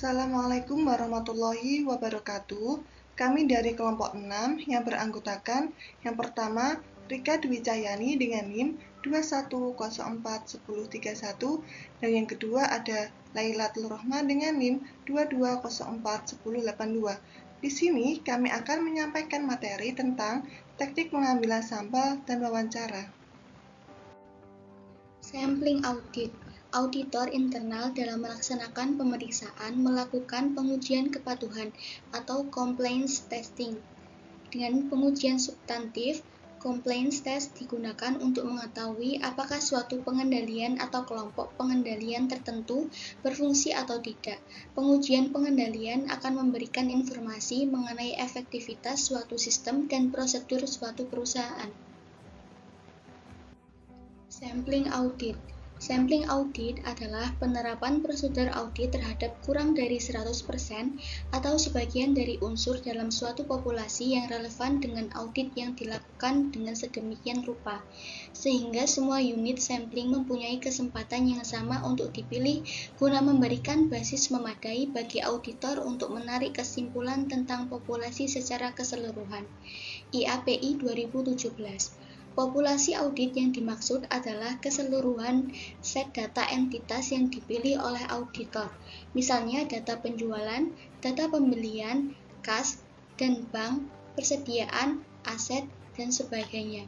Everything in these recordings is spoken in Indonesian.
Assalamualaikum warahmatullahi wabarakatuh. Kami dari kelompok 6 yang beranggotakan yang pertama Rika Dwi Cahyani dengan NIM 21041031 dan yang kedua ada Lailatul Rohmah dengan NIM 22041082. Di sini kami akan menyampaikan materi tentang teknik pengambilan sampel dan wawancara. Sampling audit. Auditor internal dalam melaksanakan pemeriksaan melakukan pengujian kepatuhan atau compliance testing. Dengan pengujian substantif, compliance test digunakan untuk mengetahui apakah suatu pengendalian atau kelompok pengendalian tertentu berfungsi atau tidak. Pengujian pengendalian akan memberikan informasi mengenai efektivitas suatu sistem dan prosedur suatu perusahaan. Sampling audit. Sampling audit adalah penerapan prosedur audit terhadap kurang dari 100% atau sebagian dari unsur dalam suatu populasi yang relevan dengan audit yang dilakukan dengan sedemikian rupa, sehingga semua unit sampling mempunyai kesempatan yang sama untuk dipilih guna memberikan basis memadai bagi auditor untuk menarik kesimpulan tentang populasi secara keseluruhan. IAPI 2017. Populasi audit yang dimaksud adalah keseluruhan set data entitas yang dipilih oleh auditor, misalnya data penjualan, data pembelian, kas, dan bank, persediaan, aset, dan sebagainya.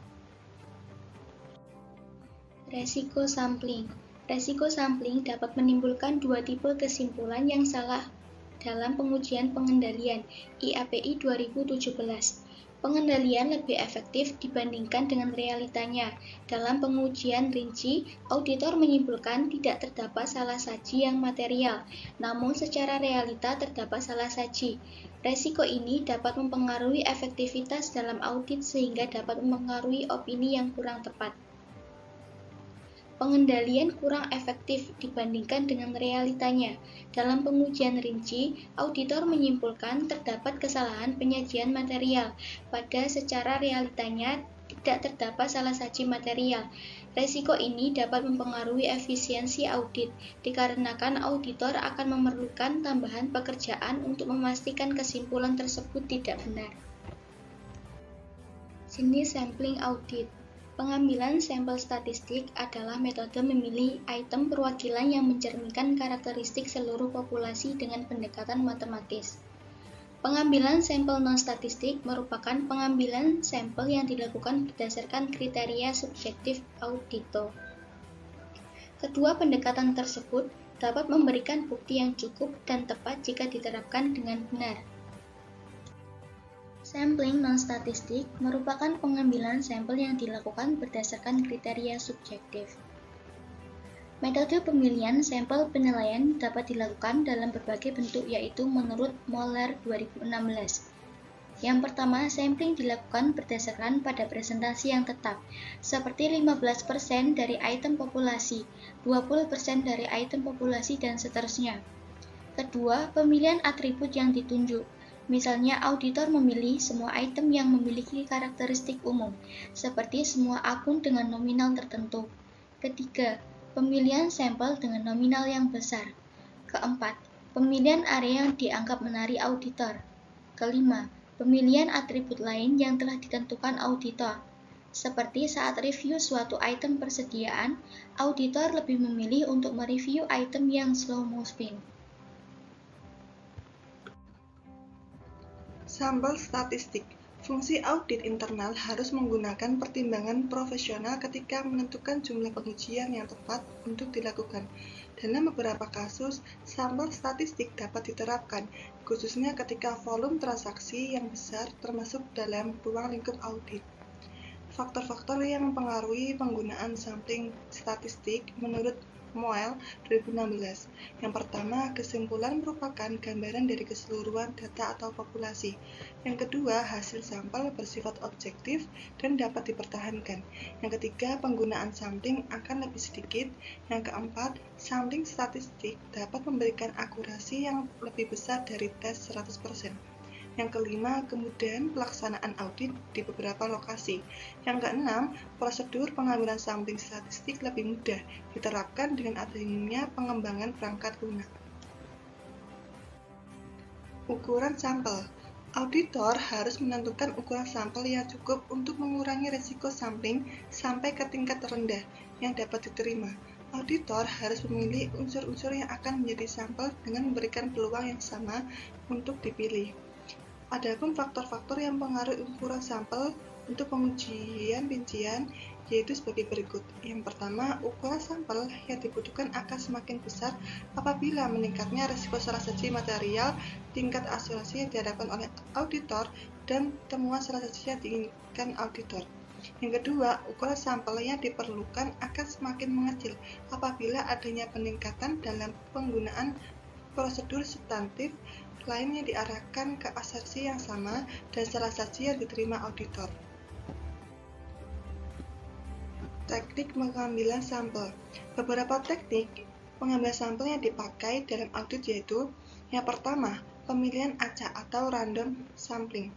Resiko sampling. Resiko sampling dapat menimbulkan dua tipe kesimpulan yang salah dalam pengujian pengendalian, IAPI 2017. Pengendalian lebih efektif dibandingkan dengan realitanya. Dalam pengujian rinci, auditor menyimpulkan tidak terdapat salah saji yang material, namun secara realita terdapat salah saji. Resiko ini dapat mempengaruhi efektivitas dalam audit sehingga dapat mempengaruhi opini yang kurang tepat. Pengendalian kurang efektif dibandingkan dengan realitanya. Dalam pengujian rinci, auditor menyimpulkan terdapat kesalahan penyajian material, pada secara realitanya tidak terdapat salah saji material. Resiko ini dapat mempengaruhi efisiensi audit, dikarenakan auditor akan memerlukan tambahan pekerjaan untuk memastikan kesimpulan tersebut tidak benar. Jenis sampling audit. Pengambilan sampel statistik adalah metode memilih item perwakilan yang mencerminkan karakteristik seluruh populasi dengan pendekatan matematis. Pengambilan sampel non-statistik merupakan pengambilan sampel yang dilakukan berdasarkan kriteria subjektif auditor. Kedua pendekatan tersebut dapat memberikan bukti yang cukup dan tepat jika diterapkan dengan benar. Sampling non-statistik merupakan pengambilan sampel yang dilakukan berdasarkan kriteria subjektif. Metode pemilihan sampel penilaian dapat dilakukan dalam berbagai bentuk yaitu menurut Moller 2016. Yang pertama, sampling dilakukan berdasarkan pada presentasi yang tetap, seperti 15% dari item populasi, 20% dari item populasi, dan seterusnya. Kedua, pemilihan atribut yang ditunjuk. Misalnya, auditor memilih semua item yang memiliki karakteristik umum, seperti semua akun dengan nominal tertentu. Ketiga, pemilihan sampel dengan nominal yang besar. Keempat, pemilihan area yang dianggap menarik auditor. Kelima, pemilihan atribut lain yang telah ditentukan auditor. Seperti saat review suatu item persediaan, auditor lebih memilih untuk mereview item yang slow moving. Sampel statistik. Fungsi audit internal harus menggunakan pertimbangan profesional ketika menentukan jumlah pengujian yang tepat untuk dilakukan. Dalam beberapa kasus, sampel statistik dapat diterapkan, khususnya ketika volume transaksi yang besar termasuk dalam ruang lingkup audit. Faktor-faktor yang mempengaruhi penggunaan sampling statistik menurut Moell 2016. Yang pertama, kesimpulan merupakan gambaran dari keseluruhan data atau populasi. Yang kedua, hasil sampel bersifat objektif dan dapat dipertahankan. Yang ketiga, penggunaan sampling akan lebih sedikit. Yang keempat, sampling statistik dapat memberikan akurasi yang lebih besar dari tes 100%. Yang kelima, kemudahan pelaksanaan audit di beberapa lokasi. Yang keenam, prosedur pengambilan sampling statistik lebih mudah diterapkan dengan adanya pengembangan perangkat lunak. Ukuran sampel. Auditor harus menentukan ukuran sampel yang cukup untuk mengurangi risiko sampling sampai ke tingkat terendah yang dapat diterima. Auditor harus memilih unsur-unsur yang akan menjadi sampel dengan memberikan peluang yang sama untuk dipilih. Adapun faktor-faktor yang mempengaruhi ukuran sampel untuk pengujian rincian yaitu sebagai berikut. Yang pertama, ukuran sampel yang dibutuhkan akan semakin besar apabila meningkatnya risiko salah satu material, tingkat asuransi yang diharapkan oleh auditor, dan temuan salah satu yang diinginkan auditor. Yang kedua, ukuran sampel yang diperlukan akan semakin mengecil apabila adanya peningkatan dalam penggunaan prosedur substantif lain yang diarahkan ke asuransi yang sama dan salah satu yang diterima auditor. Teknik pengambilan sampel. Beberapa teknik pengambilan sampel yang dipakai dalam audit yaitu: yang pertama, pemilihan acak atau random sampling.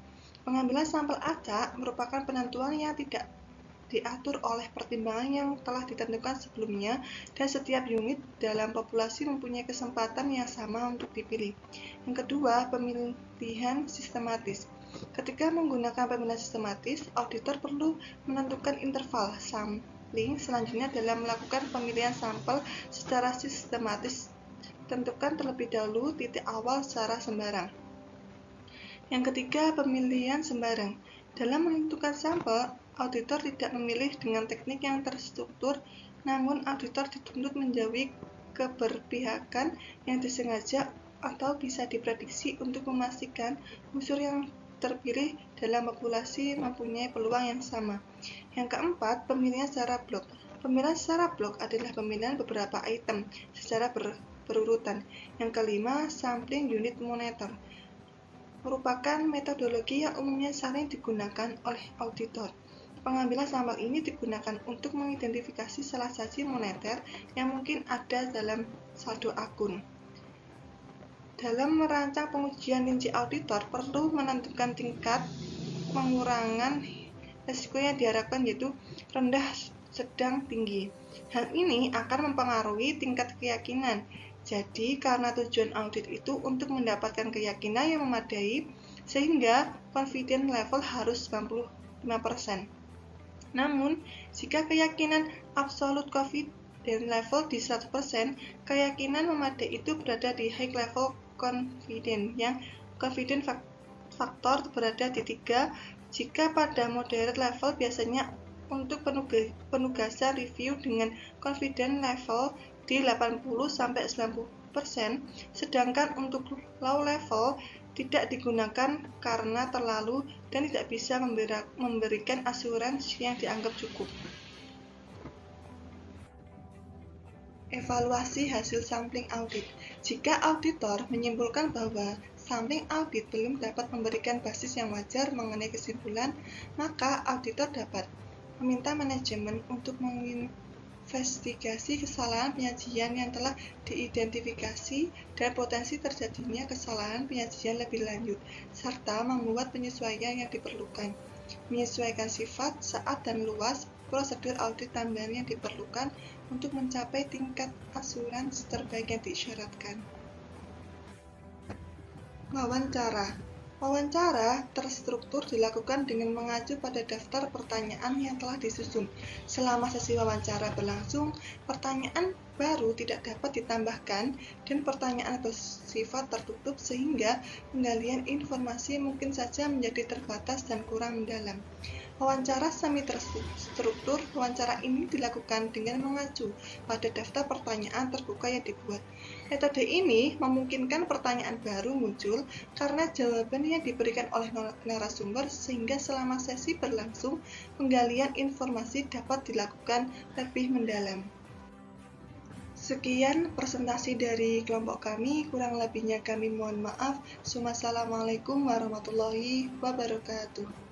Pengambilan sampel acak merupakan penentuan yang tidak diatur oleh pertimbangan yang telah ditentukan sebelumnya dan setiap unit dalam populasi mempunyai kesempatan yang sama untuk dipilih. Yang kedua, pemilihan sistematis. Ketika menggunakan pemilihan sistematis, auditor perlu menentukan interval sampling selanjutnya dalam melakukan pemilihan sampel secara sistematis. Tentukan terlebih dahulu titik awal secara sembarang. Yang ketiga, pemilihan sembarang. Dalam menentukan sampel, auditor tidak memilih dengan teknik yang terstruktur, namun auditor dituntut menjauhi keberpihakan yang disengaja atau bisa diprediksi untuk memastikan unsur yang terpilih dalam populasi mempunyai peluang yang sama. Yang keempat, pemilihan secara blok. Pemilihan secara blok adalah pemilihan beberapa item secara berurutan. Yang kelima, sampling unit monitor merupakan metodologi yang umumnya sering digunakan oleh auditor. Pengambilan sampel ini digunakan untuk mengidentifikasi salah satu moneter yang mungkin ada dalam saldo akun. Dalam merancang pengujian rinci auditor perlu menentukan tingkat pengurangan risiko yang diharapkan yaitu rendah, sedang, tinggi. Hal ini akan mempengaruhi tingkat keyakinan. Jadi, karena tujuan audit itu untuk mendapatkan keyakinan yang memadai, sehingga confidence level harus 95%. Namun, jika keyakinan absolute confidence level di 100%, keyakinan memadai itu berada di high level confidence, yang confidence faktor berada di 3. Jika pada moderate level biasanya untuk penugasan review dengan confidence level di 80-90%, sedangkan untuk low level tidak digunakan karena terlalu dan tidak bisa memberikan asuransi yang dianggap cukup. Evaluasi hasil sampling audit. Jika auditor menyimpulkan bahwa sampling audit belum dapat memberikan basis yang wajar mengenai kesimpulan, maka auditor dapat meminta manajemen untuk menginvestigasi kesalahan penyajian yang telah diidentifikasi dan potensi terjadinya kesalahan penyajian lebih lanjut, serta membuat penyesuaian yang diperlukan. Menyesuaikan sifat, saat, dan luas prosedur audit tambahan yang diperlukan untuk mencapai tingkat asuransi terbaik yang disyaratkan. Wawancara. Wawancara terstruktur dilakukan dengan mengacu pada daftar pertanyaan yang telah disusun. Selama sesi wawancara berlangsung, pertanyaan baru tidak dapat ditambahkan dan pertanyaan bersifat tertutup sehingga penggalian informasi mungkin saja menjadi terbatas dan kurang mendalam. Wawancara semi terstruktur. Wawancara ini dilakukan dengan mengacu pada daftar pertanyaan terbuka yang dibuat. Metode ini memungkinkan pertanyaan baru muncul karena jawaban yang diberikan oleh narasumber, sehingga selama sesi berlangsung, penggalian informasi dapat dilakukan lebih mendalam. Sekian presentasi dari kelompok kami, kurang lebihnya kami mohon maaf. Wassalamualaikum warahmatullahi wabarakatuh.